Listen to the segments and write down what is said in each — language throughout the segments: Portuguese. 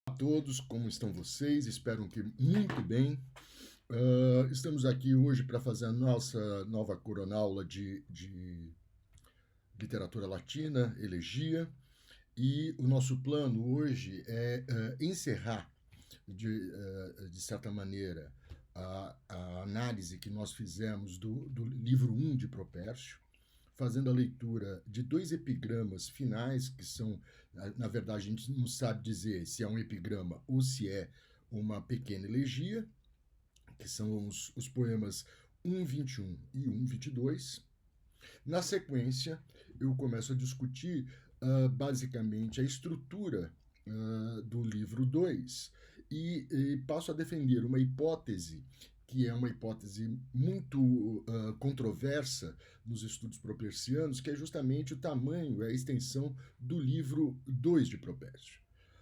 A todos, como estão vocês? Espero que muito bem. Estamos aqui hoje para fazer a nossa nova coronaula de literatura latina, elegia, e o nosso plano hoje é encerrar, de certa maneira, a análise que nós fizemos do livro 1 de Propércio, fazendo a leitura de dois epigramas finais, que são, na verdade, a gente não sabe dizer se é um epigrama ou se é uma pequena elegia, que são os poemas 1:21 e 1:22. Na sequência, eu começo a discutir basicamente a estrutura do livro 2 e passo a defender uma hipótese que é uma hipótese muito controversa nos estudos propercianos, que é justamente o tamanho, a extensão do livro 2 de Propércio.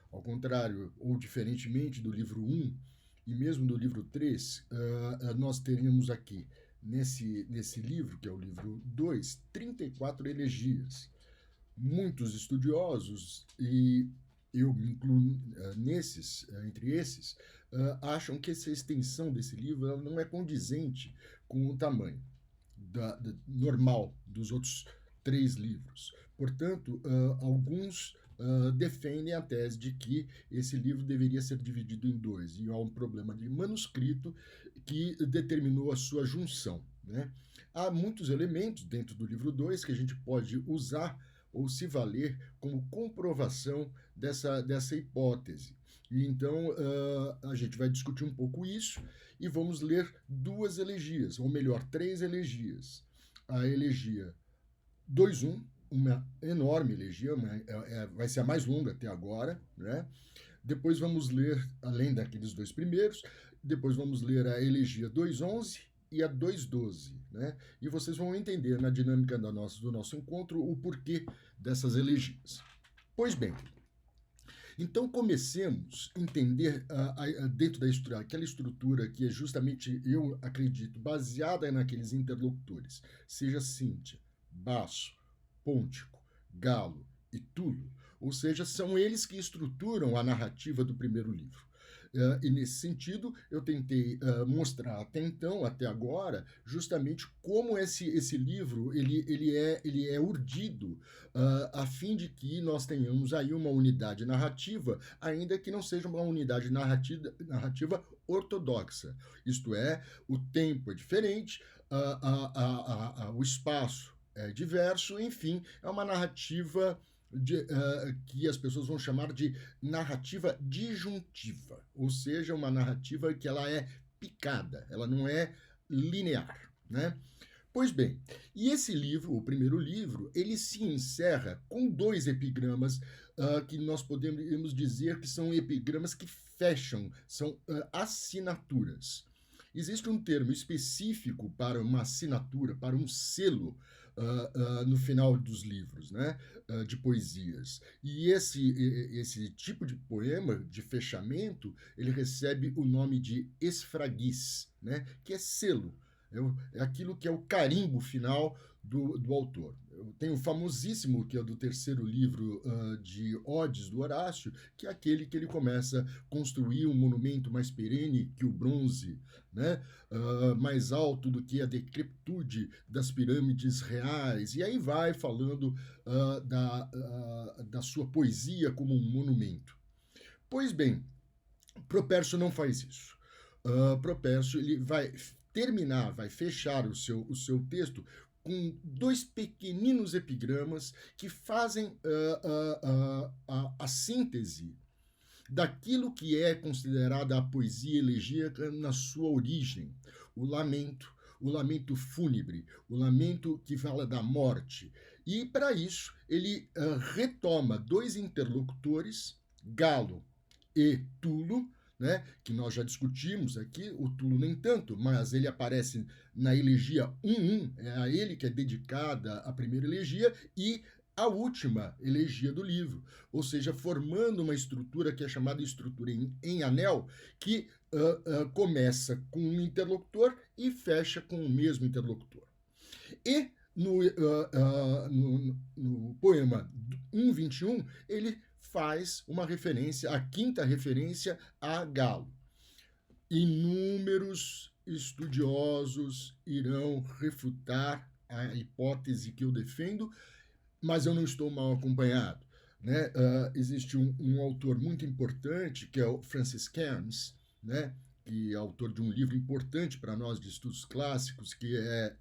Ao contrário, ou diferentemente do livro 1 e mesmo do livro 3, nós teríamos aqui, nesse livro, que é o livro 2, 34 elegias. Muitos estudiosos, e eu me incluo entre esses, acham que essa extensão desse livro ela não é condizente com o tamanho normal dos outros três livros. Portanto, alguns defendem a tese de que esse livro deveria ser dividido em dois, e há um problema de manuscrito que determinou a sua junção. Né? Há muitos elementos dentro do livro 2 que a gente pode usar ou se valer como comprovação dessa hipótese. E então, a gente vai discutir um pouco isso e vamos ler duas elegias, ou melhor, três elegias. A elegia 2:1, uma enorme elegia, vai ser a mais longa até agora, né? Depois vamos ler, além daqueles dois primeiros, depois vamos ler a elegia 2:11 e a 2:12, né? E vocês vão entender na dinâmica do nosso encontro o porquê dessas elegias. Pois bem, então comecemos a entender dentro da estrutura, aquela estrutura que é justamente, eu acredito, baseada naqueles interlocutores, seja Cíntia, Baço, Pôntico, Galo e Tulo, ou seja, são eles que estruturam a narrativa do primeiro livro. E nesse sentido, eu tentei mostrar até então, até agora, justamente como esse livro ele é urdido a fim de que nós tenhamos aí uma unidade narrativa, ainda que não seja uma unidade narrativa ortodoxa. Isto é, o tempo é diferente, o espaço é diverso, enfim, é uma narrativa que as pessoas vão chamar de narrativa disjuntiva, ou seja, uma narrativa que ela é picada, ela não é linear, né? Pois bem, e esse livro, o primeiro livro, ele se encerra com dois epigramas que nós podemos dizer que são epigramas que fecham, são assinaturas. Existe um termo específico para uma assinatura, para um selo no final dos livros, né, de poesias. E esse tipo de poema, de fechamento, ele recebe o nome de esfraguis, né, que é selo. É aquilo que é o carimbo final do autor. Tem o famosíssimo, que é do terceiro livro de Odes, do Horácio, que é aquele que ele começa a construir um monumento mais perene que o bronze, né? Mais alto do que a decrepitude das pirâmides reais, e aí vai falando da sua poesia como um monumento. Pois bem, Propércio não faz isso. Propércio ele vai terminar, vai fechar o seu texto com dois pequeninos epigramas que fazem a síntese daquilo que é considerada a poesia elegíaca na sua origem, o lamento fúnebre, o lamento que fala da morte. E, para isso, ele retoma dois interlocutores, Galo e Tulo, né, que nós já discutimos aqui, o Tulo nem tanto, mas ele aparece na elegia 1:1, é a ele que é dedicada a primeira elegia, e a última elegia do livro, ou seja, formando uma estrutura que é chamada estrutura em anel, que começa com um interlocutor e fecha com o mesmo interlocutor. E no poema 1:21, ele faz uma referência, a quinta referência a Galo. Inúmeros estudiosos irão refutar a hipótese que eu defendo, mas eu não estou mal acompanhado. Né? Existe um autor muito importante, que é o Francis Cairns, né? Que é autor de um livro importante para nós de estudos clássicos, que é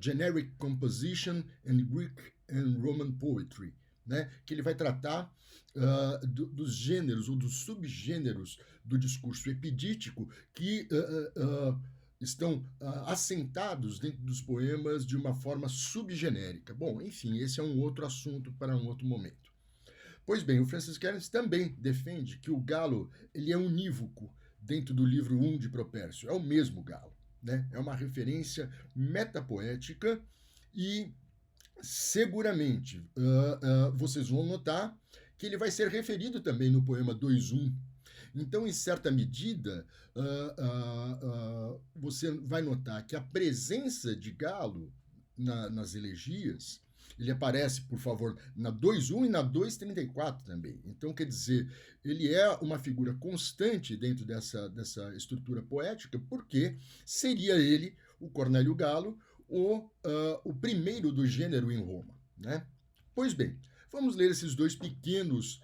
Generic Composition and Greek and Roman Poetry, né? Que ele vai tratar dos gêneros ou dos subgêneros do discurso epidítico que estão assentados dentro dos poemas de uma forma subgenérica. Bom, enfim, esse é um outro assunto para um outro momento. Pois bem, o Francis Cairns também defende que o galo ele é unívoco dentro do livro 1 de Propércio, é o mesmo galo. Né? É uma referência metapoética e seguramente vocês vão notar que ele vai ser referido também no poema 2.1. Então, em certa medida, você vai notar que a presença de Galo nas elegias, ele aparece, por favor, na 2.1 e na 2.34 também. Então, quer dizer, ele é uma figura constante dentro dessa estrutura poética, porque seria ele, o Cornélio Galo, o primeiro do gênero em Roma. Né? Pois bem, vamos ler esses dois pequenos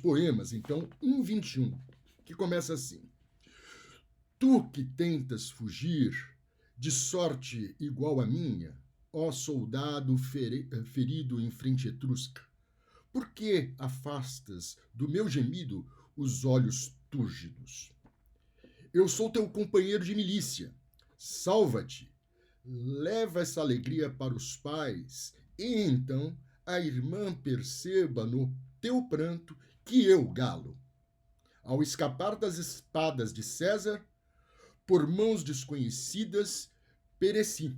poemas. Então, 1.21, que começa assim. Tu que tentas fugir de sorte igual à minha, ó soldado ferido em frente etrusca, por que afastas do meu gemido os olhos túrgidos? Eu sou teu companheiro de milícia. Salva-te, leva essa alegria para os pais, e então a irmã perceba no teu pranto que eu, Galo, ao escapar das espadas de César, por mãos desconhecidas, pereci.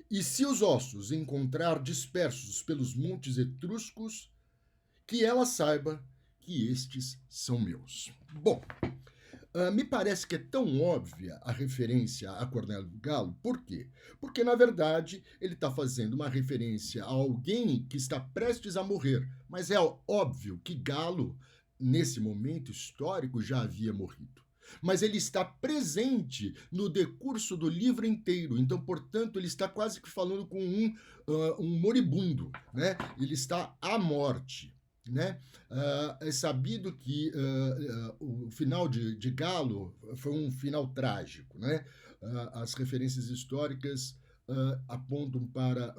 E se os ossos encontrar dispersos pelos montes etruscos, que ela saiba que estes são meus. Bom, me parece que é tão óbvia a referência a Cornélio Galo. Por quê? Porque, na verdade, ele está fazendo uma referência a alguém que está prestes a morrer. Mas é óbvio que Galo, nesse momento histórico, já havia morrido. Mas ele está presente no decurso do livro inteiro. Então, portanto, ele está quase que falando com um moribundo. Né? Ele está à morte. Né? É sabido que o final de Galo foi um final trágico. Né? As referências históricas apontam para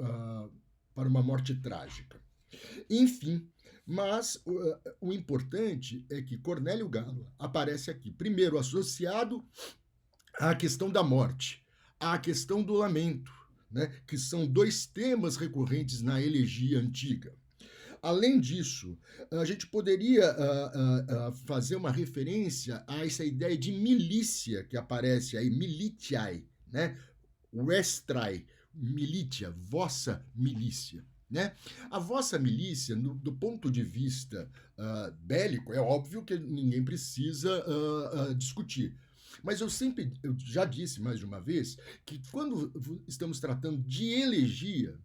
uma morte trágica. Enfim, mas o importante é que Cornélio Galo aparece aqui, primeiro associado à questão da morte, à questão do lamento, né? Que são dois temas recorrentes na elegia antiga. Além disso, a gente poderia fazer uma referência a essa ideia de milícia que aparece aí, militiae, né? Vestrai, militia, vossa milícia. Né? A vossa milícia, do ponto de vista bélico, é óbvio que ninguém precisa discutir. Mas eu já disse mais de uma vez, que quando estamos tratando de elegia,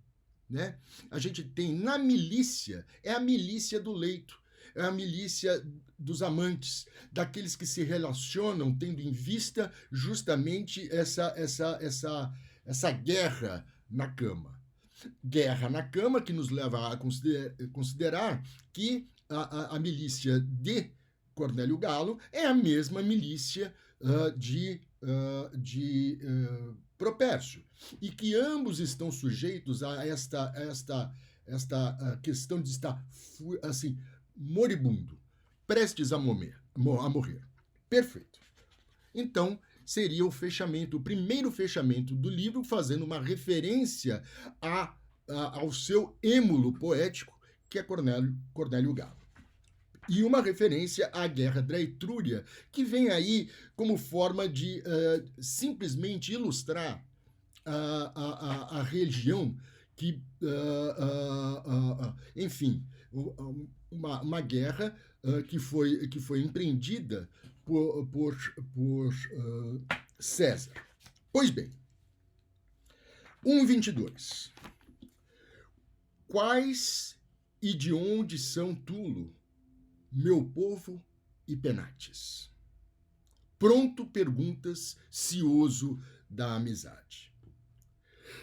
né, a gente tem na milícia, é a milícia do leito, é a milícia dos amantes, daqueles que se relacionam tendo em vista justamente essa guerra na cama. Guerra na cama que nos leva a considerar que a milícia de Cornélio Galo é a mesma milícia de Propércio, e que ambos estão sujeitos a esta questão de estar assim, moribundo, prestes a morrer. Perfeito. Então, seria o primeiro fechamento do livro, fazendo uma referência ao seu êmulo poético, que é Cornélio Galo. E uma referência à Guerra da Etrúria, que vem aí como forma de simplesmente ilustrar a religião que, enfim, uma guerra que foi empreendida por César. Pois bem, 1.22. Quais e de onde são Tulo, meu povo e Penates? Pronto perguntas, cioso da amizade.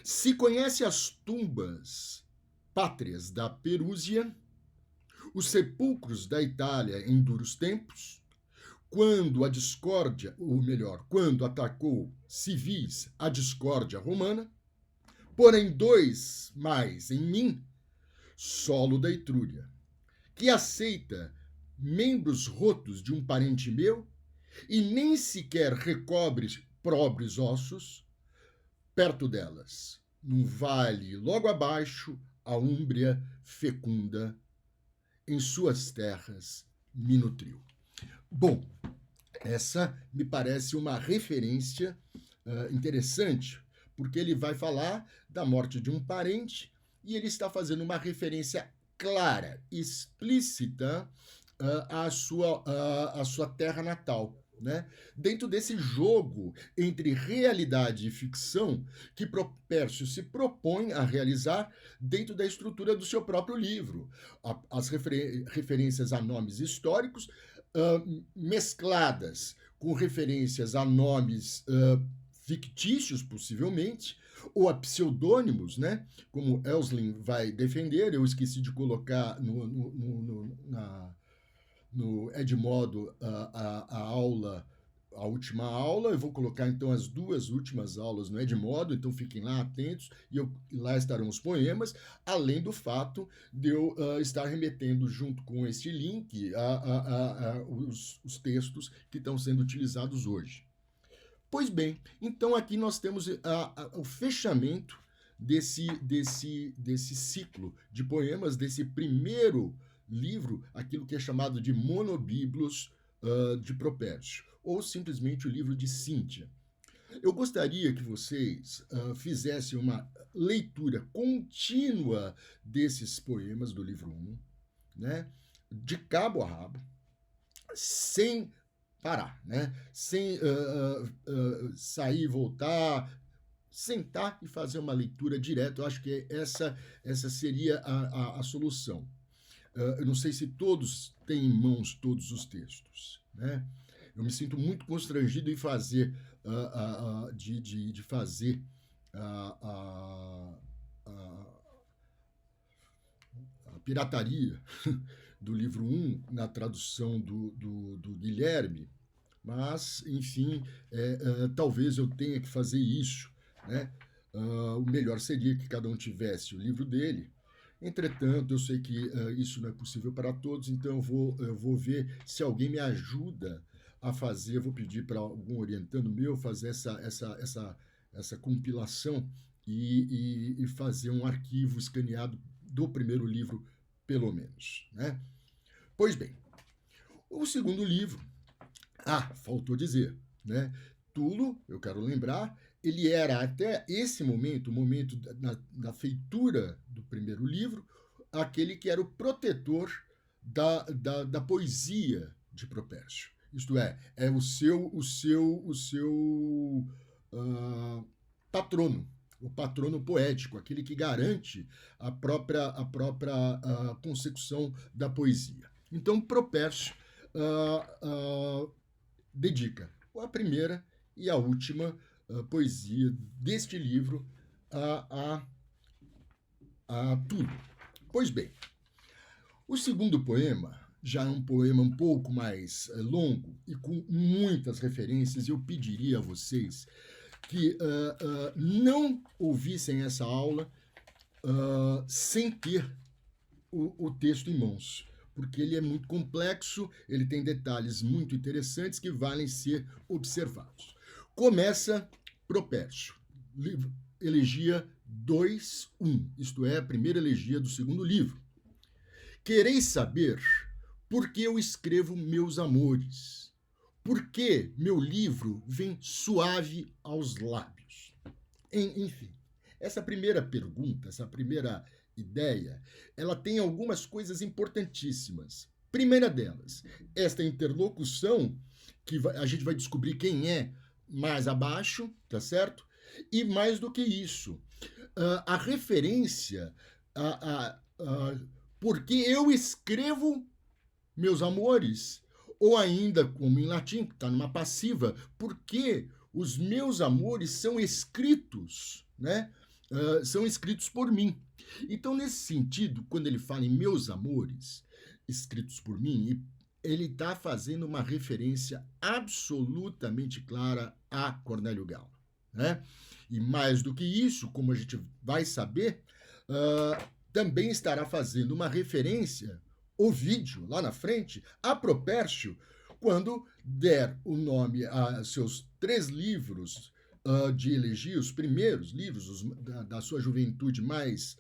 Se conhece as tumbas pátrias da Perúsia, os sepulcros da Itália em duros tempos, quando a discórdia, ou melhor, quando atacou civis a discórdia romana, porém dois mais em mim, solo da Etrúria, que aceita membros rotos de um parente meu e nem sequer recobre pobres ossos, perto delas, num vale logo abaixo, a Úmbria fecunda, em suas terras me nutriu. Bom, essa me parece uma referência interessante, porque ele vai falar da morte de um parente e ele está fazendo uma referência clara, explícita à sua terra natal. Né? Dentro desse jogo entre realidade e ficção que Propércio se propõe a realizar dentro da estrutura do seu próprio livro. As referências a nomes históricos mescladas com referências a nomes fictícios, possivelmente, ou a pseudônimos, né? Como Elslin vai defender. Eu esqueci de colocar no Edmodo a aula, a última aula. Eu vou colocar então as duas últimas aulas no Edmodo, então fiquem lá atentos, e lá estarão os poemas, além do fato de eu estar remetendo junto com este link os textos que estão sendo utilizados hoje. Pois bem, então aqui nós temos o fechamento desse ciclo de poemas, desse primeiro livro, aquilo que é chamado de Monobiblos de Propércio, ou simplesmente o livro de Cíntia. Eu gostaria que vocês fizessem uma leitura contínua desses poemas do livro 1, né, de cabo a rabo, sem parar, né, sem sair e voltar, sentar e fazer uma leitura direta. Eu acho que essa seria a solução. Eu não sei se todos têm em mãos todos os textos, né? Eu me sinto muito constrangido em fazer, de fazer a pirataria do livro 1 na tradução do Guilherme, mas, enfim, talvez eu tenha que fazer isso, né? O melhor seria que cada um tivesse o livro dele. Entretanto, eu sei que isso não é possível para todos, então eu vou ver se alguém me ajuda a fazer. Eu vou pedir para algum orientando meu fazer essa compilação e fazer um arquivo escaneado do primeiro livro, pelo menos, né? Pois bem, o segundo livro, faltou dizer, né? Tulo, eu quero lembrar, ele era até esse momento, o momento da feitura do primeiro livro, aquele que era o protetor da poesia de Propércio. Isto é o seu patrono, o patrono poético, aquele que garante a própria consecução da poesia. Então, Propércio dedica a primeira e a última poesia deste livro a Tulo. Pois bem, o segundo poema já é um poema um pouco mais longo e com muitas referências. Eu pediria a vocês que não ouvissem essa aula sem ter o texto em mãos, porque ele é muito complexo, ele tem detalhes muito interessantes que valem ser observados. Começa Propércio, elegia 2:1, isto é, a primeira elegia do segundo livro. Quereis saber por que eu escrevo meus amores? Por que meu livro vem suave aos lábios? Enfim, essa primeira pergunta, essa primeira ideia, ela tem algumas coisas importantíssimas. Primeira delas, esta interlocução, que a gente vai descobrir quem é mais abaixo, tá certo? E mais do que isso, a referência porque eu escrevo meus amores, ou ainda, como em latim, que está numa passiva, porque os meus amores são escritos, né? São escritos por mim. Então, nesse sentido, quando ele fala em meus amores, escritos por mim, ele está fazendo uma referência absolutamente clara a Cornélio Galo, né? E mais do que isso, como a gente vai saber, também estará fazendo uma referência, Ovídio, lá na frente, a Propércio, quando der o nome a seus 3 livros de elegia, os primeiros livros da sua juventude mais,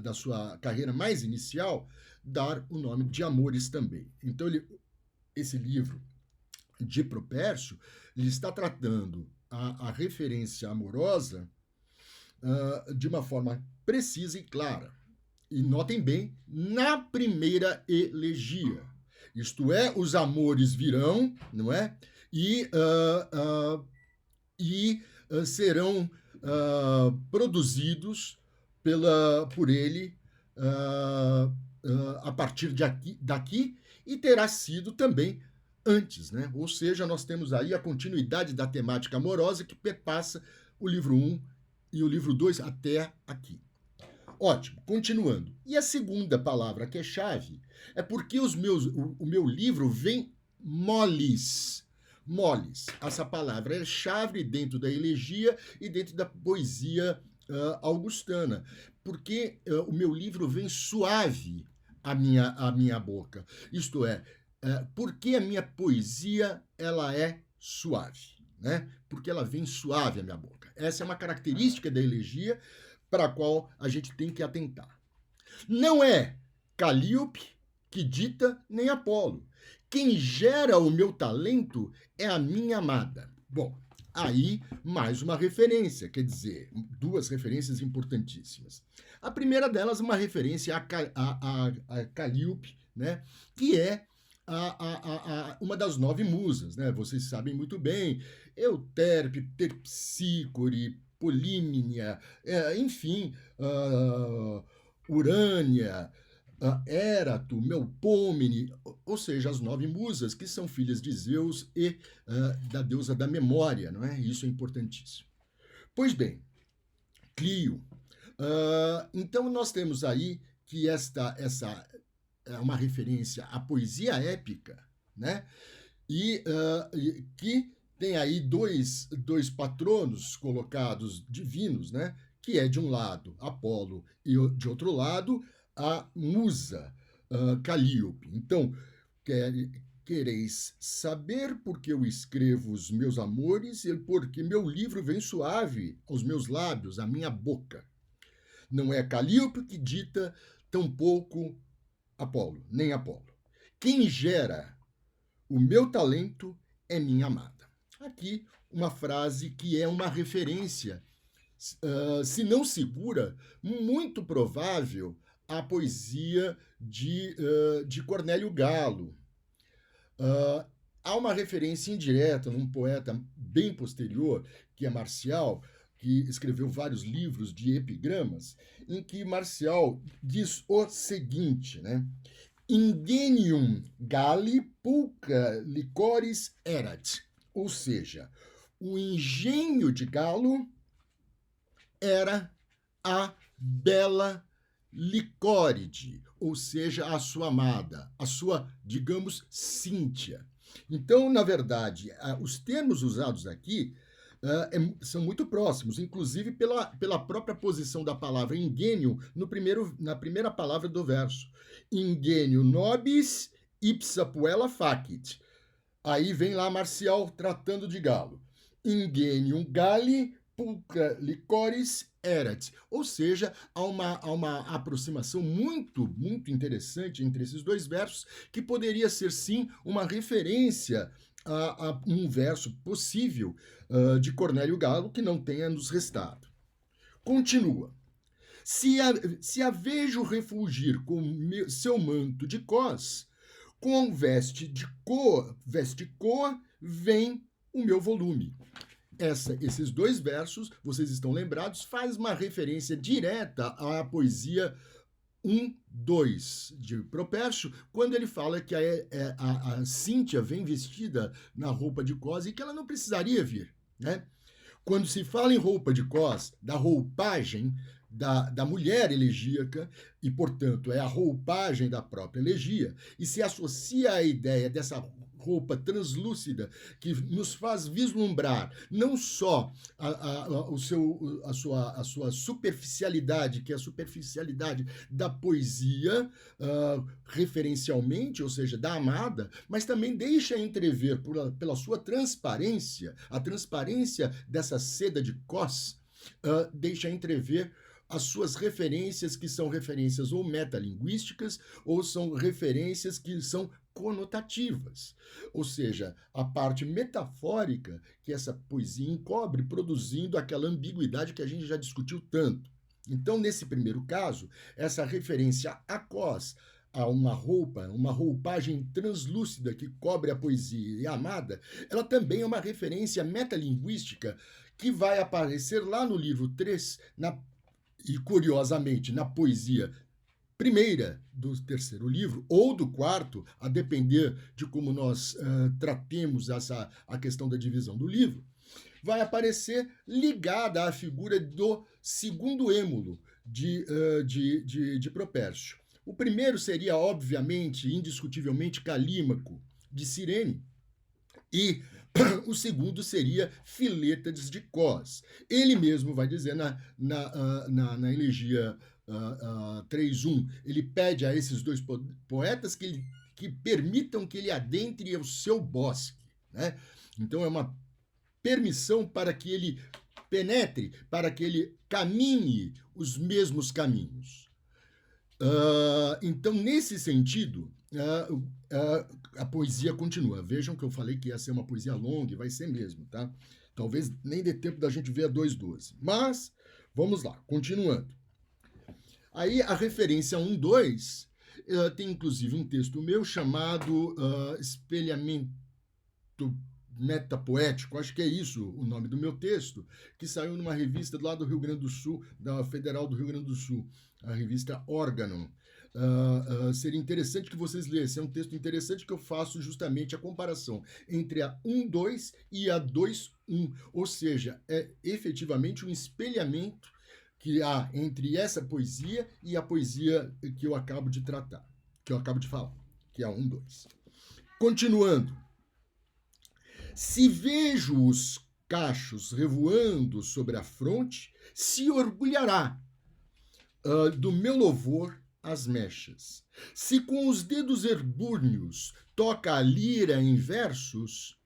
da sua carreira mais inicial, dar o nome de Amores também. Então, esse livro de Propércio, ele está tratando a referência amorosa de uma forma precisa e clara. E notem bem, na primeira elegia. Isto é, os amores virão, não é? E serão produzidos por ele a partir daqui e terá sido também antes, né? Ou seja, nós temos aí a continuidade da temática amorosa que perpassa o livro 1 e o livro 2 até aqui. Ótimo, continuando. E a segunda palavra que é chave é porque o meu livro vem moles. Moles. Essa palavra é chave dentro da elegia e dentro da poesia augustana, porque o meu livro vem suave à minha boca. Isto é, porque a minha poesia ela é suave, né? Porque ela vem suave à minha boca. Essa é uma característica da elegia para a qual a gente tem que atentar. Não é Calíope que dita, nem Apolo. Quem gera o meu talento é a minha amada. Bom, aí mais uma referência, quer dizer, 2 referências importantíssimas. A primeira delas é uma referência a Calíope, né, que é uma das 9 musas, né? Vocês sabem muito bem, Euterpe, Terpsícore, Polímnia, enfim, Urânia, Érato, Melpômene, ou seja, as 9 musas que são filhas de Zeus e da deusa da memória, não é? Isso é importantíssimo. Pois bem, Clio. Então nós temos aí que essa é uma referência à poesia épica, né? E que tem aí dois patronos colocados divinos, né? Que é de um lado Apolo e de outro lado a musa Calíope. Então, quereis saber porque eu escrevo os meus amores e porque meu livro vem suave aos meus lábios, à minha boca. Não é Calíope que dita, tampouco Apolo, nem Apolo. Quem gera o meu talento é minha amada. Aqui uma frase que é uma referência, se não segura, muito provável à poesia de Cornélio Galo. Há uma referência indireta num poeta bem posterior, que é Marcial, que escreveu vários livros de epigramas, em que Marcial diz o seguinte, né? Ingenium Galli pulcra licoris erat. Ou seja, o engenho de Galo era a bela Licóride, ou seja, a sua amada, a sua, digamos, Cíntia. Então, na verdade, os termos usados aqui são muito próximos, inclusive pela própria posição da palavra ingênio na primeira palavra do verso. Ingênio nobis ipsa puella facit. Aí vem lá Marcial tratando de Galo. Ingenium Galli pulcra licoris erat. Ou seja, há uma aproximação muito, muito interessante entre esses 2 versos, que poderia ser, sim, uma referência a um verso possível de Cornélio Galo que não tenha nos restado. Continua. Se a vejo refulgir com seu manto de cós, com veste coa, vem o meu volume. Esses 2 versos, vocês estão lembrados, faz uma referência direta à poesia 1:2 de Propércio, quando ele fala que a Cíntia vem vestida na roupa de cós e que ela não precisaria vir, né? Quando se fala em roupa de cós, da roupagem da mulher elegíaca, e, portanto, é a roupagem da própria elegia, e se associa a ideia dessa roupa translúcida que nos faz vislumbrar não só a sua superficialidade, que é a superficialidade da poesia, referencialmente, ou seja, da amada, mas também deixa entrever pela sua transparência, a transparência dessa seda de cós, deixa entrever as suas referências, que são referências ou metalinguísticas, ou são referências que são conotativas, ou seja, a parte metafórica que essa poesia encobre, produzindo aquela ambiguidade que a gente já discutiu tanto. Então, nesse primeiro caso, essa referência a cós, a uma roupagem translúcida que cobre a poesia e a amada, ela também é uma referência metalinguística que vai aparecer lá no livro 3, e, curiosamente, na poesia primeira do terceiro livro, ou do quarto, a depender de como nós tratemos a questão da divisão do livro, vai aparecer ligada à figura do segundo êmulo de Propércio. O primeiro seria, obviamente, indiscutivelmente, Calímaco, de Cirene, e o segundo seria Filétades de Cós. Ele mesmo vai dizer na elegia 3:1, ele pede a esses dois poetas que permitam que ele adentre o seu bosque, né? Então é uma permissão para que ele penetre, para que ele caminhe os mesmos caminhos. Então, nesse sentido, a poesia continua. Vejam que eu falei que ia ser uma poesia longa, e vai ser mesmo, tá? Talvez nem dê tempo da gente ver a 2:12. Mas, vamos lá, continuando. Aí, a referência 1:2 tem, inclusive, um texto meu chamado Espelhamento Metapoético, acho que é isso o nome do meu texto, que saiu numa revista lá do Rio Grande do Sul, da Federal do Rio Grande do Sul, a revista Órgão. Seria interessante que vocês lessem, é um texto interessante que eu faço justamente a comparação entre a 1:2 e a 2:1, ou seja, é efetivamente um espelhamento que há entre essa poesia e a poesia que eu acabo de tratar, que eu acabo de falar, que é a 1:2. Continuando. Se vejo os cachos revoando sobre a fronte, se orgulhará do meu louvor as mechas. Se com os dedos herbúrneos toca a lira em versos,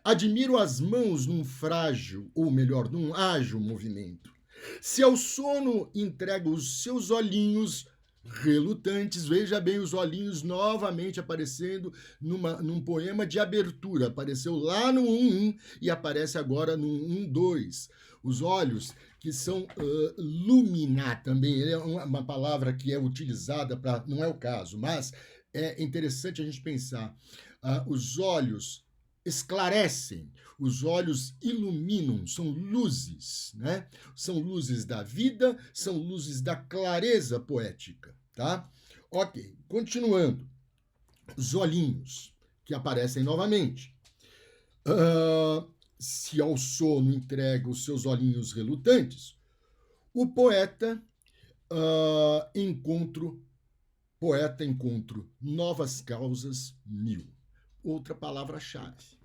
admiro as mãos num frágil, ou melhor, num ágil movimento. Se ao sono entrega os seus olhinhos relutantes, veja bem os olhinhos novamente aparecendo num poema de abertura. Apareceu lá no 1:1 e aparece agora no 1:2. Os olhos que são luminar também, é uma palavra que é utilizada para... Não é o caso, mas é interessante a gente pensar. Os olhos esclarecem, os olhos iluminam, são luzes, né? São luzes da vida, são luzes da clareza poética, tá? Ok, continuando. Os olhinhos, que aparecem novamente. Se ao sono entrega os seus olhinhos relutantes, o poeta encontro novas causas mil. Outra palavra-chave.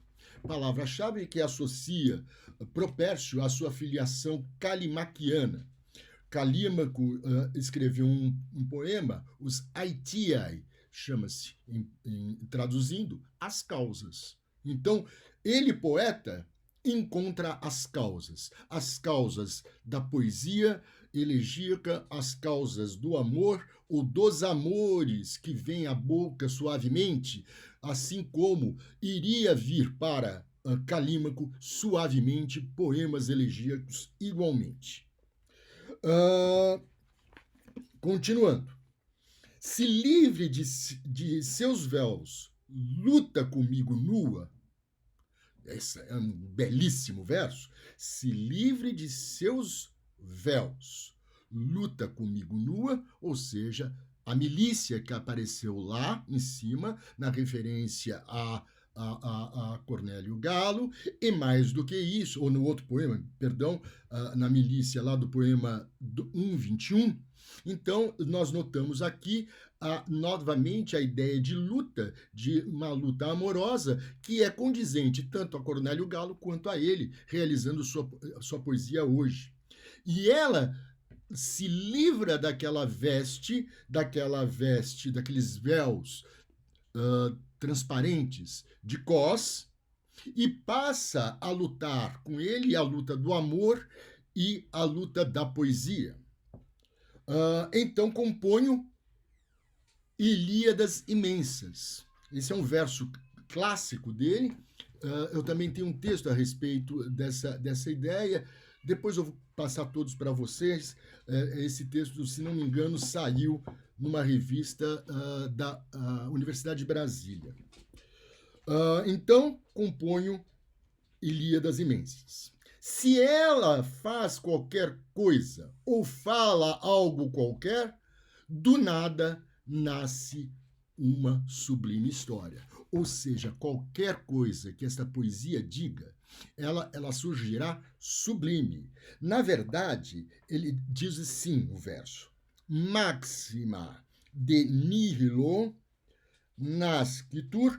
Palavra-chave que associa Propércio à sua filiação calimaquiana. Calímaco escreveu um poema, os Aetiae, chama-se, traduzindo, as causas. Então, ele, poeta, encontra as causas da poesia elegíaca, as causas do amor ou dos amores que vêm à boca suavemente, assim como iria vir para Calímaco suavemente poemas elegíacos igualmente. Continuando. Se livre de seus véus, luta comigo nua. Esse é um belíssimo verso. Se livre de seus véus, Luta Comigo Nua, ou seja, a milícia que apareceu lá em cima, na referência a Cornélio Galo, e mais do que isso, ou no outro poema, perdão, na milícia lá do poema 1:21. Então, nós notamos aqui novamente a ideia de luta, de uma luta amorosa, que é condizente tanto a Cornélio Galo quanto a ele, realizando sua poesia hoje. E ela se livra daqueles véus transparentes de Cos e passa a lutar com ele a luta do amor e a luta da poesia. Então componho Ilíadas Imensas. Esse é um verso clássico dele. Eu também tenho um texto a respeito dessa ideia. Depois eu vou passar todos para vocês. Esse texto, se não me engano, saiu numa revista da Universidade de Brasília. Então, componho Ilíadas Imensas. Se ela faz qualquer coisa ou fala algo qualquer, do nada nasce uma sublime história. Ou seja, qualquer coisa que esta poesia diga, ela surgirá sublime. Na verdade, ele diz assim o verso: Maxima de nihilo nascitur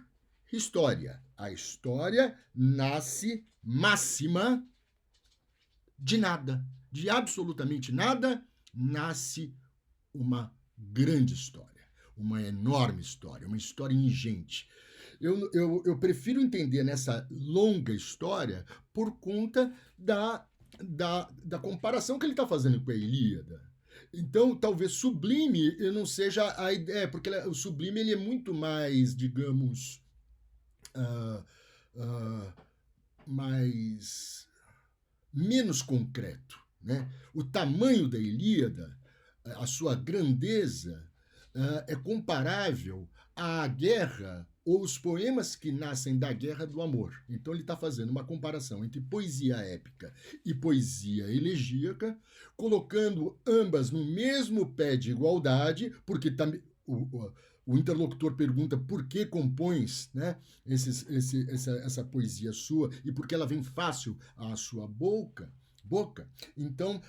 historia. A história nasce máxima de nada, de absolutamente nada, nasce uma grande história, uma enorme história, uma história ingente. Eu prefiro entender nessa longa história por conta da comparação que ele está fazendo com a Ilíada. Então, talvez sublime não seja a ideia, porque o sublime ele é muito mais, digamos, menos concreto, né? O tamanho da Ilíada, a sua grandeza, é comparável à guerra ou os poemas que nascem da guerra do amor. Então ele está fazendo uma comparação entre poesia épica e poesia elegíaca, colocando ambas no mesmo pé de igualdade, porque o interlocutor pergunta por que compões, né, essa poesia sua e por que ela vem fácil à sua boca. Então,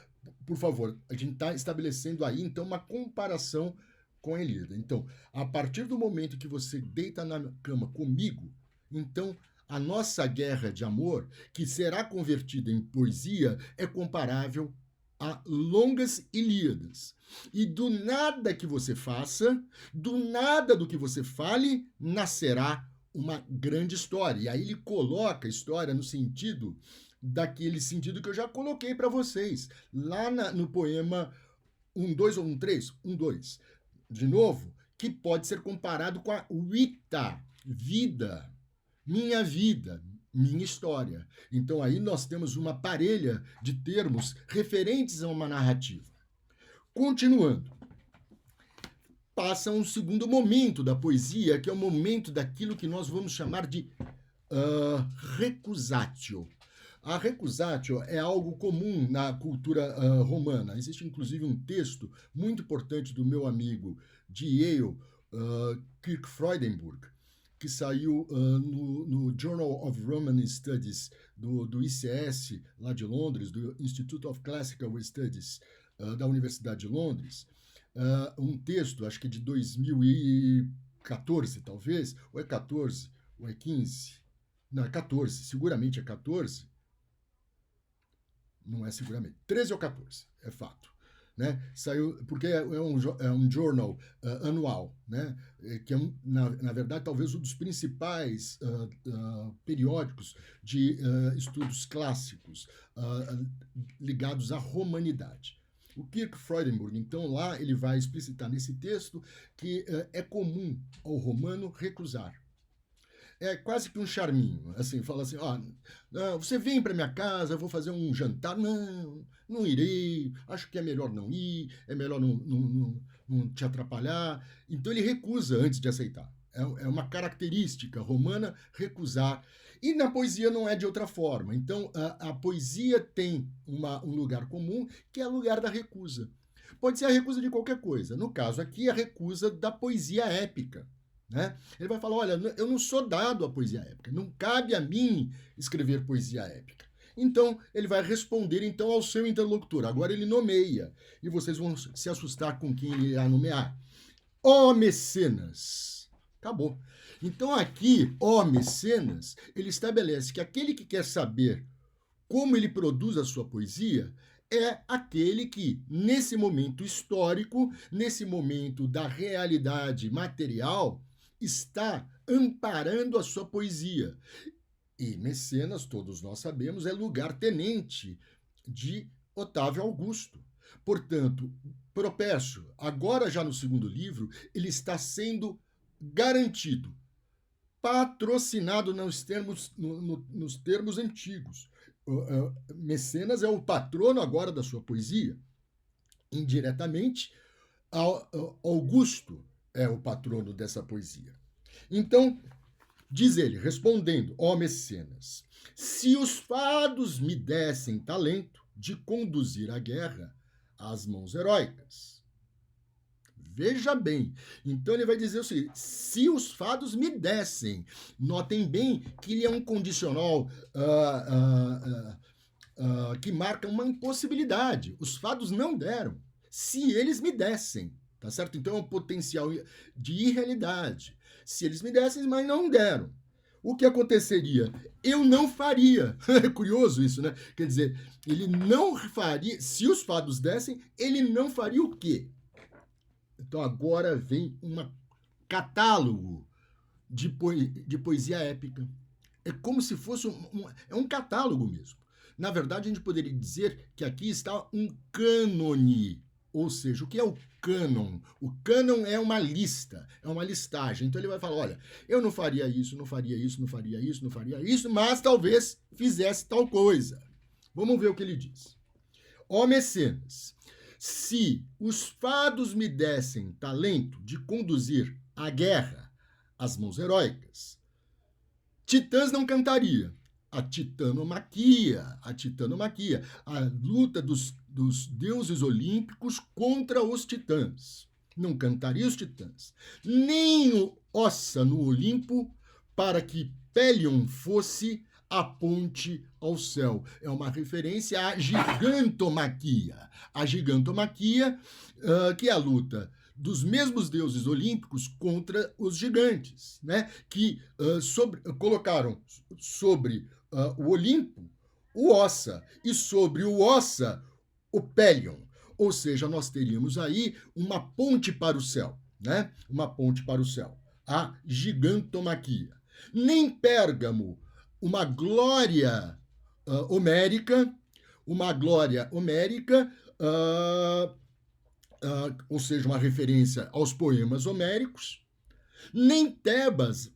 por favor, a gente está estabelecendo aí então uma comparação com a Ilíada. Então, a partir do momento que você deita na cama comigo, então a nossa guerra de amor, que será convertida em poesia, é comparável a longas Ilíadas. E do nada que você faça, do nada do que você fale, nascerá uma grande história. E aí ele coloca a história no sentido daquele sentido que eu já coloquei para vocês, lá no poema 1:2 ou 1:3? 1:2. De novo, que pode ser comparado com a vita, vida, minha história. Então aí nós temos uma parelha de termos referentes a uma narrativa. Continuando, passa um segundo momento da poesia, que é o momento daquilo que nós vamos chamar de recusatio. A recusatio é algo comum na cultura romana. Existe inclusive um texto muito importante do meu amigo de Yale, Kirk Freudenberg, que saiu no Journal of Roman Studies do ICS, lá de Londres, do Institute of Classical Studies, da Universidade de Londres. Um texto, acho que de 2014, talvez, ou é 14, ou é 15. Não, é 14, seguramente é 14. Não é seguramente. 13 ou 14, é fato. Né? Saiu, porque é um journal anual, né? Que é, na verdade, talvez um dos principais periódicos de estudos clássicos ligados à romanidade. O Kirk Freudenberg, então, lá ele vai explicitar nesse texto que é comum ao romano recusar. É quase que um charminho, assim, fala assim, você vem para minha casa, eu vou fazer um jantar, não irei, acho que é melhor não ir, é melhor não te atrapalhar. Então ele recusa antes de aceitar. É uma característica romana recusar. E na poesia não é de outra forma. Então a poesia tem um lugar comum, que é o lugar da recusa. Pode ser a recusa de qualquer coisa. No caso aqui, a recusa da poesia épica. Né? Ele vai falar, olha, eu não sou dado à poesia épica, não cabe a mim escrever poesia épica. Então, ele vai responder então ao seu interlocutor. Agora ele nomeia, e vocês vão se assustar com quem ele irá nomear. Ó Mecenas. Acabou. Então aqui, ó Mecenas, ele estabelece que aquele que quer saber como ele produz a sua poesia é aquele que, nesse momento histórico, nesse momento da realidade material, está amparando a sua poesia. E Mecenas, todos nós sabemos, é lugar-tenente de Otávio Augusto. Portanto, Propércio, agora já no segundo livro, ele está sendo garantido, patrocinado nos termos antigos. Mecenas é o patrono agora da sua poesia. Indiretamente, Augusto é o patrono dessa poesia. Então, diz ele, respondendo, ó Mecenas, se os fados me dessem talento de conduzir a guerra às mãos heróicas. Veja bem, então ele vai dizer o seguinte, se os fados me dessem, notem bem que ele é um condicional que marca uma impossibilidade. Os fados não deram, se eles me dessem, tá certo? Então é um potencial de irrealidade. Se eles me dessem, mas não deram. O que aconteceria? Eu não faria. É curioso isso, né? Quer dizer, ele não faria, se os fados dessem, ele não faria o quê? Então agora vem um catálogo de poesia épica. É como se fosse um catálogo mesmo. Na verdade, a gente poderia dizer que aqui está um cânone. Ou seja, o que é o cânon? O cânon é uma lista, é uma listagem. Então ele vai falar, olha, eu não faria isso, não faria isso, não faria isso, não faria isso, mas talvez fizesse tal coisa. Vamos ver o que ele diz. Ó Mecenas, se os fados me dessem talento de conduzir a guerra às mãos heróicas, Titãs não cantaria. A titanomaquia, a luta dos deuses olímpicos contra os titãs. Não cantaria os titãs. Nem ossa no Olimpo para que Pélion fosse a ponte ao céu. É uma referência à gigantomaquia. A gigantomaquia, que é a luta dos mesmos deuses olímpicos contra os gigantes, né? Que colocaram sobre o Olimpo o Ossa, e sobre o Ossa o Pélion. Ou seja, nós teríamos aí uma ponte para o céu, né? Uma ponte para o céu. A gigantomaquia. Nem Pérgamo, uma glória homérica, ou seja, uma referência aos poemas homéricos, nem Tebas,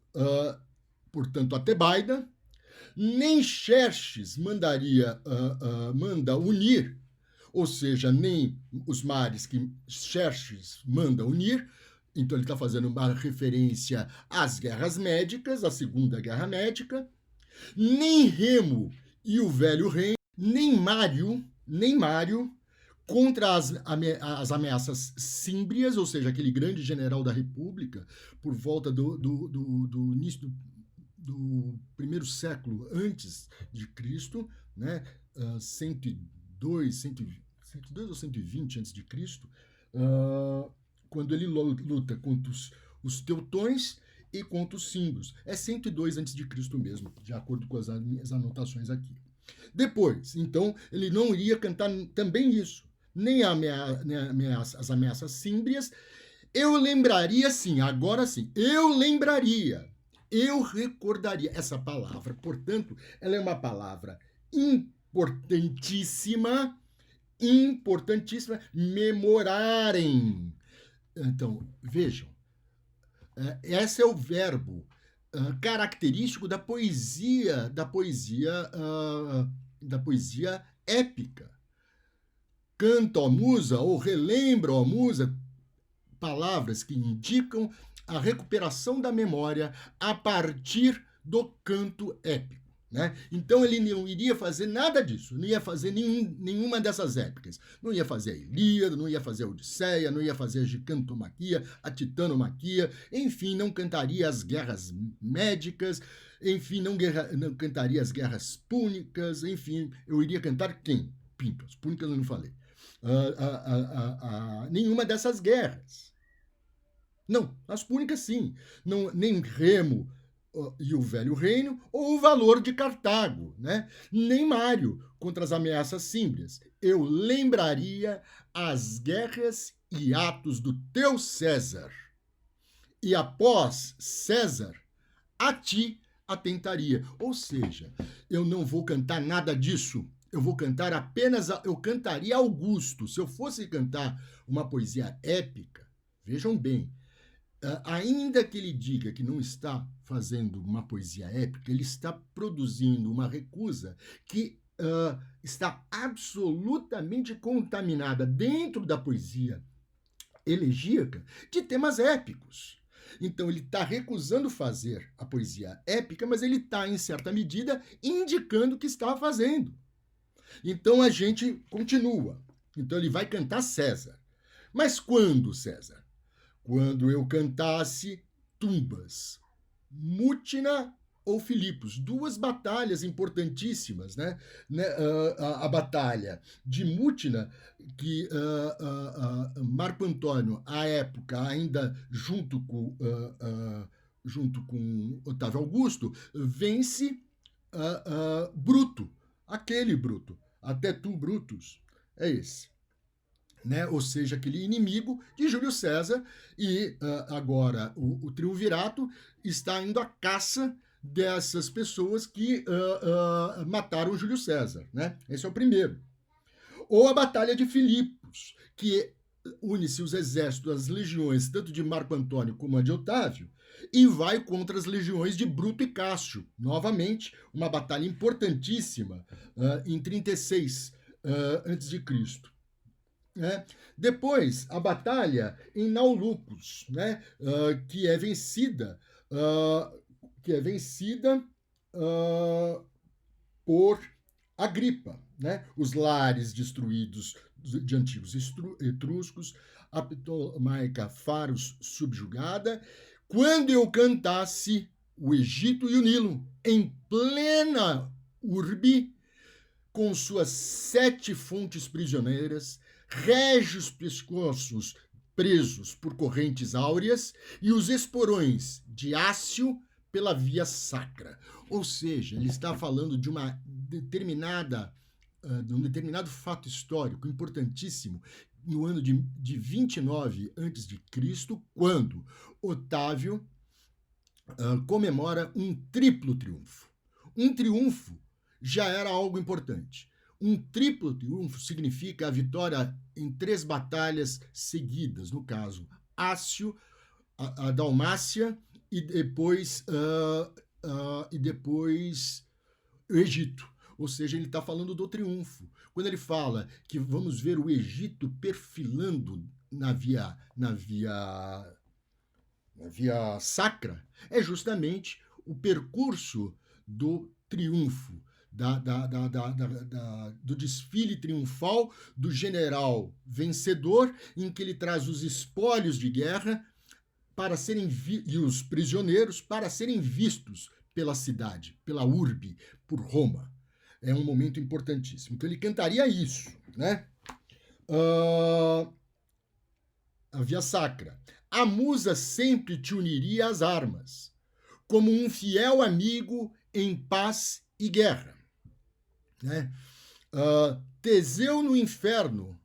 portanto, a Tebaida, nem Xerxes manda unir, ou seja, nem os mares que Xerxes manda unir. Então ele está fazendo uma referência às guerras médicas, à Segunda Guerra Médica, nem Remo e o Velho Rei, nem Mário, contra as ameaças símbrias, ou seja, aquele grande general da República, por volta do início do primeiro século antes de Cristo, né? 102 ou 120 antes de Cristo, quando ele luta contra os teutões e contra os símbrios. É 102 antes de Cristo mesmo, de acordo com as minhas anotações aqui. Depois, então, ele não iria cantar também isso, nem as ameaças símbrias. Eu lembraria, sim, agora sim, eu recordaria essa palavra. Portanto, ela é uma palavra importantíssima, memorarem. Então, vejam, esse é o verbo característico da poesia épica. Canta a musa ou relembra a musa, palavras que indicam a recuperação da memória a partir do canto épico. Né? Então ele não iria fazer nada disso, não ia fazer nenhuma dessas épicas. Não ia fazer a Ilíada, não ia fazer a Odisseia, não ia fazer a Gigantomaquia, a Titanomaquia, enfim, não cantaria as guerras médicas, enfim, não cantaria as guerras púnicas, enfim, eu iria cantar quem? Pinto, as púnicas eu não falei. Nenhuma dessas guerras. Não, as púnicas sim. Não, nem Remo e o Velho Reino, ou o valor de Cartago, né? Nem Mário contra as ameaças símbrias. Eu lembraria as guerras e atos do teu César. E após César, a ti atentaria. Ou seja, eu não vou cantar nada disso. Eu vou cantar apenas, eu cantaria Augusto. Se eu fosse cantar uma poesia épica, vejam bem, ainda que ele diga que não está fazendo uma poesia épica, ele está produzindo uma recusa que está absolutamente contaminada dentro da poesia elegíaca de temas épicos. Então, ele está recusando fazer a poesia épica, mas ele está, em certa medida, indicando que está fazendo. Então, a gente continua. Então, ele vai cantar César. Mas quando, César? Quando eu cantasse Tumbas, Mútina ou Filipos, duas batalhas importantíssimas, né? A batalha de Mútina, que Marco Antônio, à época, ainda junto com Otávio Augusto, vence Bruto, aquele Bruto, até tu, Brutus, é esse. Né? Ou seja, aquele inimigo de Júlio César, e agora o triunvirato está indo à caça dessas pessoas que mataram Júlio César. Né? Esse é o primeiro. Ou a Batalha de Filipos, que une-se os exércitos, as legiões, tanto de Marco Antônio como a de Otávio, e vai contra as legiões de Bruto e Cássio. Novamente, uma batalha importantíssima em 36 a.C. Né? Depois, a batalha em Naulucus, né? Que é vencida, por Agripa, né? Os lares destruídos de antigos etruscos, a Ptolomaica Faros subjugada. Quando eu cantasse o Egito e o Nilo em plena urbe, com suas 7 fontes prisioneiras, régios pescoços presos por correntes áureas e os esporões de Ácio pela via sacra. Ou seja, ele está falando de uma de um determinado fato histórico importantíssimo no ano de 29 a.C., quando Otávio comemora um triplo triunfo. Um triunfo já era algo importante. Um triplo triunfo significa a vitória em 3 batalhas seguidas, no caso, Ácio, a Dalmácia e depois o Egito. Ou seja, ele está falando do triunfo. Quando ele fala que vamos ver o Egito perfilando na via sacra, é justamente o percurso do triunfo, do desfile triunfal do general vencedor, em que ele traz os espólios de guerra para serem e os prisioneiros para serem vistos pela cidade, pela urbe, por Roma. É um momento importantíssimo. Então ele cantaria isso, né? A via sacra. A musa sempre te uniria às armas, como um fiel amigo em paz e guerra. Né? Teseu no inferno,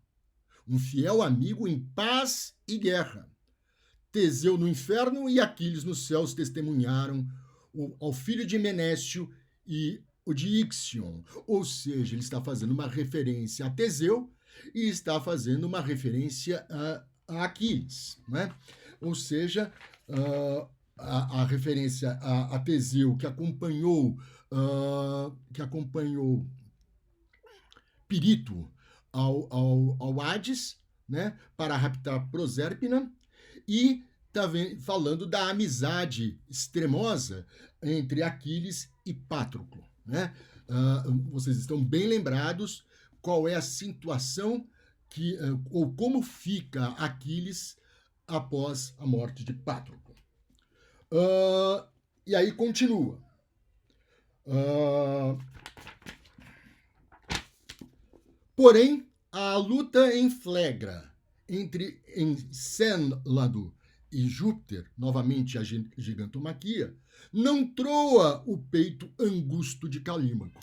um fiel amigo em paz e guerra. Teseu no inferno e Aquiles nos céus testemunharam ao filho de Menécio e o de Ixion. Ou seja, ele está fazendo uma referência a Teseu e está fazendo uma referência a Aquiles. Né? Ou seja, a referência a Teseu, que acompanhou Pirito ao Hades, né, para raptar Prosérpina, e está falando da amizade extremosa entre Aquiles e Patroclo. né? Vocês estão bem lembrados qual é a situação ou como fica Aquiles após a morte de Patroclo. E aí continua. Porém, a luta em Flegra entre Encélado e Júpiter, novamente a gigantomaquia, não troa o peito angusto de Calímaco.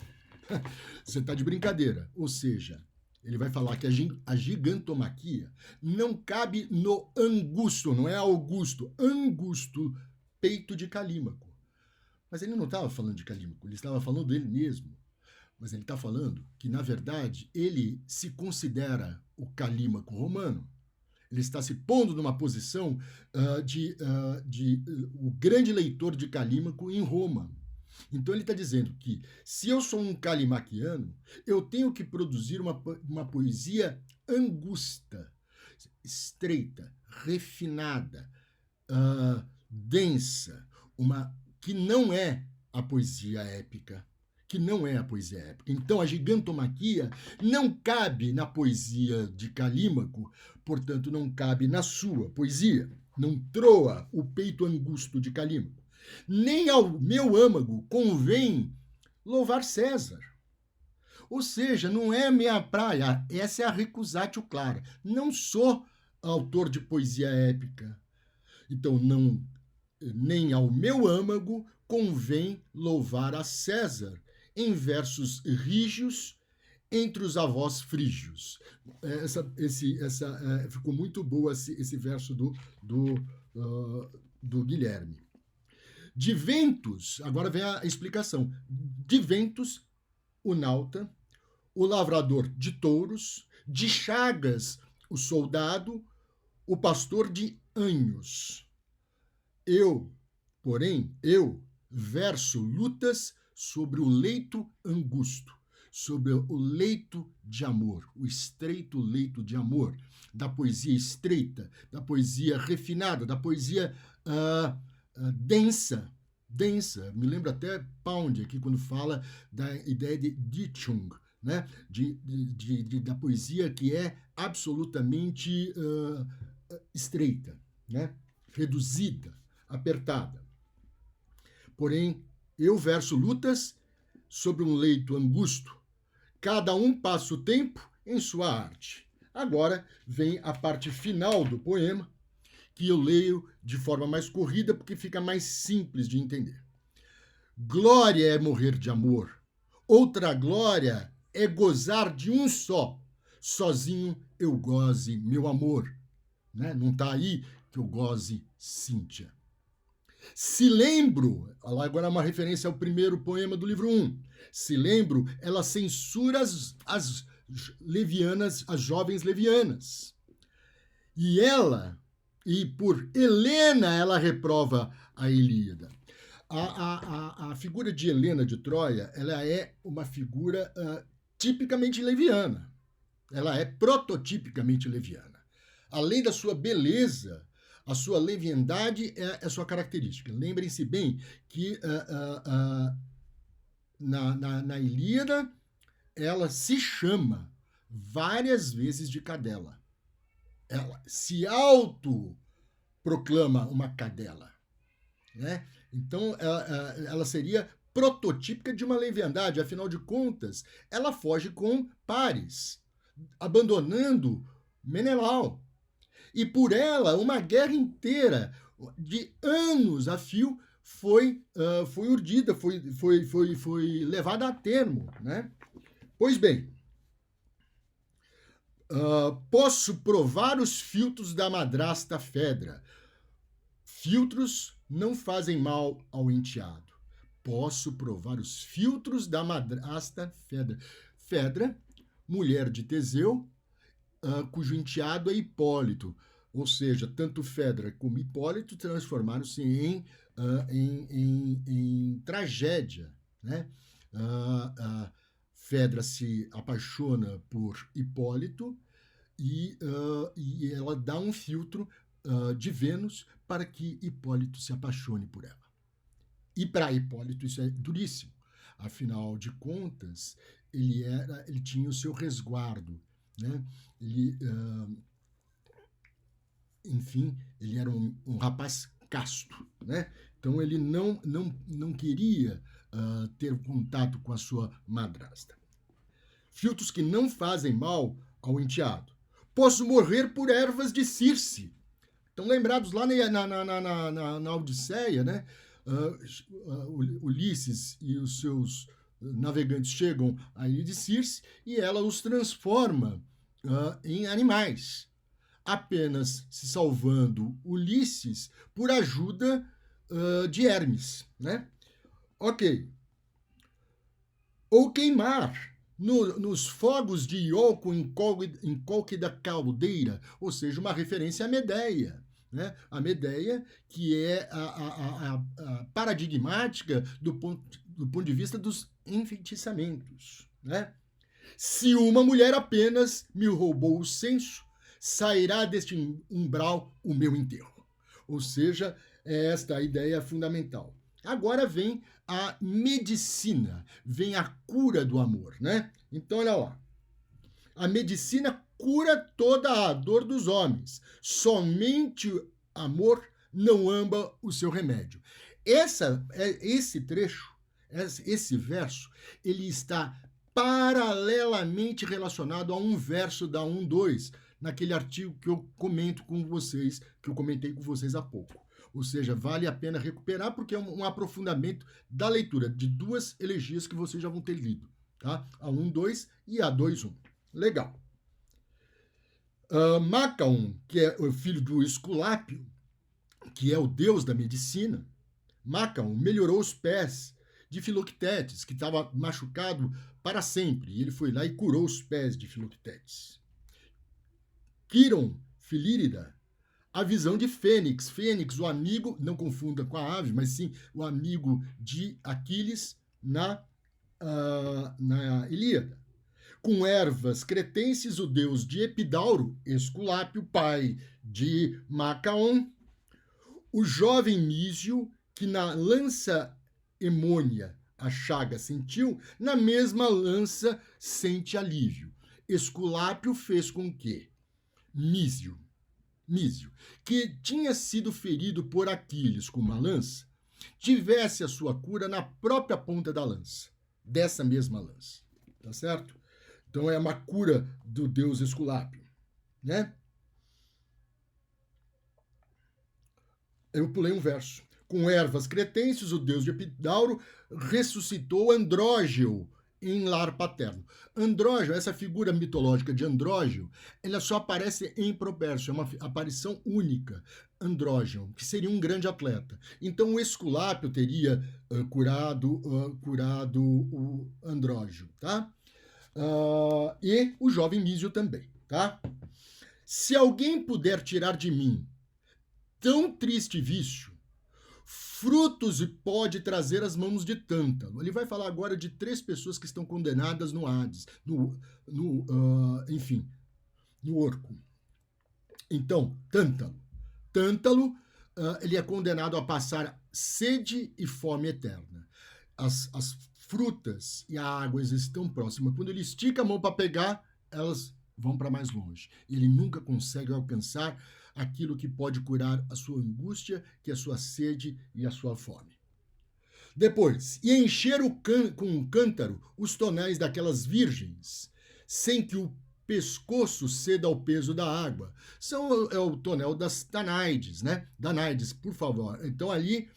Você está de brincadeira. Ou seja, ele vai falar que a gigantomaquia não cabe no angusto, não é Augusto, angusto, peito de Calímaco. Mas ele não estava falando de Calímaco, ele estava falando dele mesmo. Mas ele está falando que, na verdade, ele se considera o Calímaco romano. Ele está se pondo numa posição de o grande leitor de Calímaco em Roma. Então ele está dizendo que, se eu sou um calimaquiano, eu tenho que produzir uma poesia angusta, estreita, refinada, densa, que não é a poesia épica. Então, a gigantomaquia não cabe na poesia de Calímaco, portanto, não cabe na sua poesia. Não troa o peito angusto de Calímaco. Nem ao meu âmago convém louvar César. Ou seja, não é minha praia, essa é a recusatio clara. Não sou autor de poesia épica. Então, nem ao meu âmago convém louvar a César em versos rígios entre os avós frígios. Ficou muito boa esse verso do Guilherme. De ventos, agora vem a explicação. De ventos, o nauta, o lavrador de touros, de chagas, o soldado, o pastor de anhos. Porém, verso lutas sobre o leito angusto, sobre o leito de amor, o estreito leito de amor, da poesia estreita, da poesia refinada, da poesia densa. Me lembra até Pound aqui quando fala da ideia de Dichtung, né? Da poesia que é absolutamente estreita, né? Reduzida, apertada. Porém, eu verso lutas sobre um leito angusto. Cada um passa o tempo em sua arte. Agora vem a parte final do poema, que eu leio de forma mais corrida, porque fica mais simples de entender. Glória é morrer de amor. Outra glória é gozar de um só. Sozinho eu goze meu amor. Né? Não está aí que eu goze Cíntia. Se lembro, agora é uma referência ao primeiro poema do livro 1. Se lembro, ela censura as levianas, as jovens levianas. E por Helena, ela reprova a Ilíada. A figura de Helena de Troia, ela é uma figura tipicamente leviana. Ela é prototipicamente leviana. Além da sua beleza, a sua leviandade é a sua característica. Lembrem-se bem que na Ilíada, ela se chama várias vezes de cadela. Ela se autoproclama uma cadela. Né? Então, ela seria prototípica de uma leviandade. Afinal de contas, ela foge com Paris, abandonando Menelau. E por ela, uma guerra inteira de anos a fio foi urdida, foi levada a termo. Né? Pois bem, posso provar os filtros da madrasta Fedra. Filtros não fazem mal ao enteado. Posso provar os filtros da madrasta Fedra. Fedra, mulher de Teseu, cujo enteado é Hipólito. Ou seja, tanto Fedra como Hipólito transformaram-se em tragédia. Né? Fedra se apaixona por Hipólito e ela dá um filtro de Vênus para que Hipólito se apaixone por ela. E para Hipólito isso é duríssimo. Afinal de contas, ele tinha o seu resguardo, né? Ele, enfim, ele era um rapaz casto, né? Então ele não queria ter contato com a sua madrasta. Filtros que não fazem mal ao enteado. Posso morrer por ervas de Circe. Estão lembrados lá na Odisseia, né? Ulisses e os seus navegantes chegam à ilha de Circe e ela os transforma em animais, apenas se salvando Ulisses por ajuda de Hermes, né? Ok. Ou queimar nos fogos de Iolco em colque da caldeira, ou seja, uma referência à Medeia. Né? A Medeia, que é a paradigmática do ponto de vista dos enfeitiçamentos. Né? Se uma mulher apenas me roubou o censo, sairá deste umbral o meu enterro. Ou seja, é esta a ideia fundamental. Agora vem a medicina, vem a cura do amor, né? Então, olha lá. A medicina cura toda a dor dos homens. Somente amor não amba o seu remédio. Esse trecho, esse verso, ele está paralelamente relacionado a um verso da 1.2, naquele artigo que eu comento com vocês, que eu comentei com vocês há pouco. Ou seja, vale a pena recuperar porque é um aprofundamento da leitura de duas elegias que vocês já vão ter lido, tá? A 1.2 e a 2.1. Legal. Macaon, que é o filho do Esculápio, que é o deus da medicina, Macaon melhorou os pés de Filoctetes, que estava machucado para sempre, e ele foi lá e curou os pés de Filoctetes. Quiron, Filírida, a visão de Fênix. Fênix, o amigo, não confunda com a ave, mas sim o amigo de Aquiles na Ilíada. Com ervas cretenses, o deus de Epidauro, Esculápio, pai de Macaon, o jovem Mísio, que na lança Emônia a chaga sentiu, na mesma lança sente alívio. Esculápio fez com que Mísio, que tinha sido ferido por Aquiles com uma lança, tivesse a sua cura na própria ponta da lança, dessa mesma lança, tá certo? Então é uma cura do deus Esculápio, né? Eu pulei um verso. Com ervas cretenses, o deus de Epidauro ressuscitou Andrógeo em lar paterno. Andrógeo, essa figura mitológica de Andrógeo, ela só aparece em Propércio, é uma aparição única. Andrógeo, que seria um grande atleta. Então o Esculápio teria curado o Andrógeo, tá? E o jovem Mísio também, tá? Se alguém puder tirar de mim tão triste vício, frutos pode trazer as mãos de Tântalo. Ele vai falar agora de 3 pessoas que estão condenadas no Hades, enfim, no Orco. Então, Tântalo. Tântalo, ele é condenado a passar sede e fome eterna. As frutas e a água estão próximas. Quando ele estica a mão para pegar, elas vão para mais longe. Ele nunca consegue alcançar aquilo que pode curar a sua angústia, que é a sua sede e a sua fome. Depois, e encher com um cântaro os tonéis daquelas virgens, sem que o pescoço ceda ao peso da água. É o tonel das Danaides, né? Danaides, por favor. Então, ali,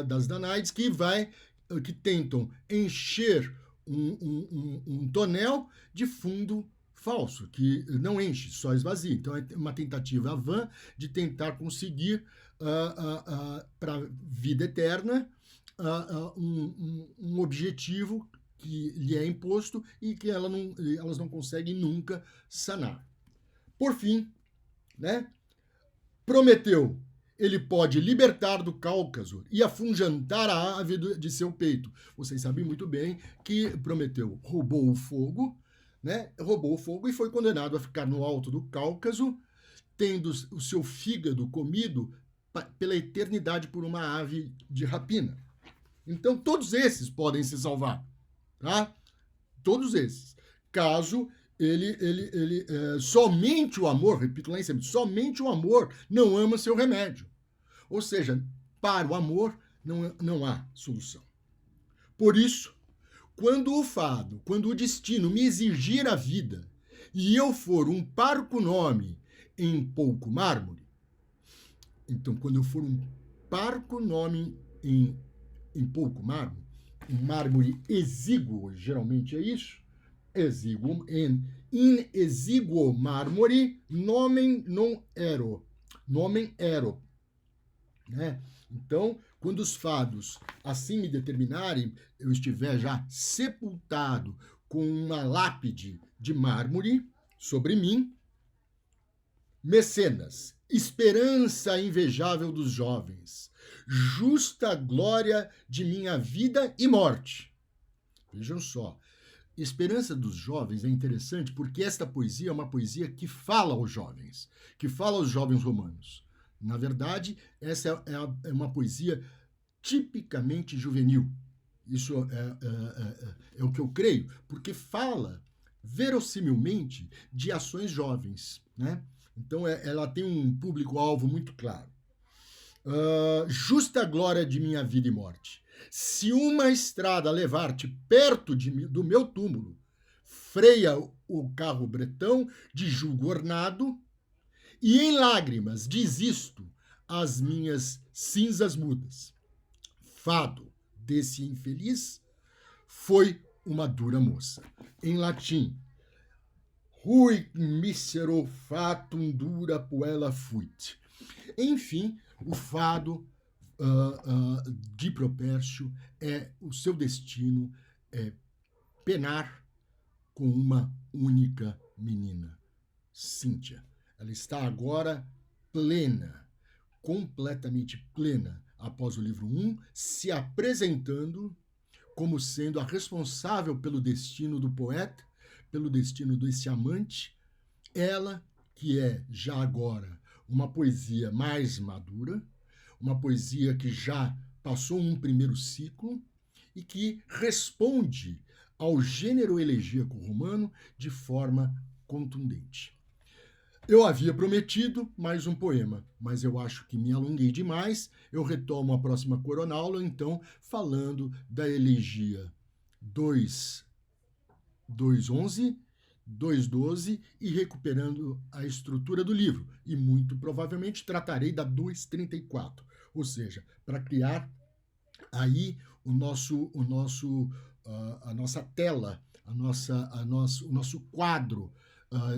das Danaides, que tentam encher um tonel de fundo falso, que não enche, só esvazia. Então, é uma tentativa vã de tentar conseguir para a vida eterna um objetivo que lhe é imposto e que elas não conseguem nunca sanar. Por fim, né, Prometeu, ele pode libertar do Cáucaso e afunjantar a ave de seu peito. Vocês sabem muito bem que Prometeu roubou o fogo, né? Roubou o fogo e foi condenado a ficar no alto do Cáucaso, tendo o seu fígado comido pela eternidade por uma ave de rapina. Então, todos esses podem se salvar, tá? Todos esses. Caso somente o amor, repito lá em cima, somente o amor não ama seu remédio. Ou seja, para o amor não há solução. Por isso, quando o fado, quando o destino me exigir a vida e eu for um parco nome em pouco mármore, então, quando eu for um parco nome em pouco mármore, um mármore exíguo, geralmente é isso, exíguo, in exíguo mármore, nomen ero, né? Então, quando os fados assim me determinarem, eu estiver já sepultado com uma lápide de mármore sobre mim, Mecenas, esperança invejável dos jovens, justa glória de minha vida e morte. Vejam só, Esperança dos Jovens é interessante porque esta poesia é uma poesia que fala aos jovens, que fala aos jovens romanos. Na verdade, essa é uma poesia tipicamente juvenil. Isso é o que eu creio, porque fala verossimilmente de ações jovens, né? Então ela tem um público-alvo muito claro. Justa glória de minha vida e morte. Se uma estrada levar-te perto do meu túmulo, freia o carro bretão de jugo ornado, e em lágrimas desisto as minhas cinzas mudas. Fado desse infeliz foi uma dura moça. Em latim, Rui misero fatum dura puella fuit. Enfim, o fado de Propércio o seu destino é penar com uma única menina, Cíntia. Ela está agora plena, completamente plena, após o livro 1, se apresentando como sendo a responsável pelo destino do poeta, pelo destino desse amante, ela que é já agora uma poesia mais madura, uma poesia que já passou um primeiro ciclo e que responde ao gênero elegíaco romano de forma contundente. Eu havia prometido mais um poema, mas eu acho que me alonguei demais. Eu retomo a próxima coronaula, então, falando da elegia 2.11, 2.12 e recuperando a estrutura do livro. E muito provavelmente tratarei da 2.34, ou seja, para criar aí a nossa tela, o nosso quadro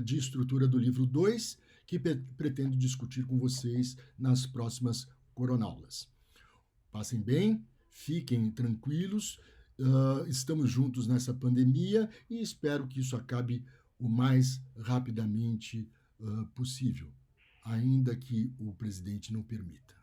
de estrutura do livro 2, que pretendo discutir com vocês nas próximas coronaulas. Passem bem, fiquem tranquilos, estamos juntos nessa pandemia e espero que isso acabe o mais rapidamente possível, ainda que o presidente não permita.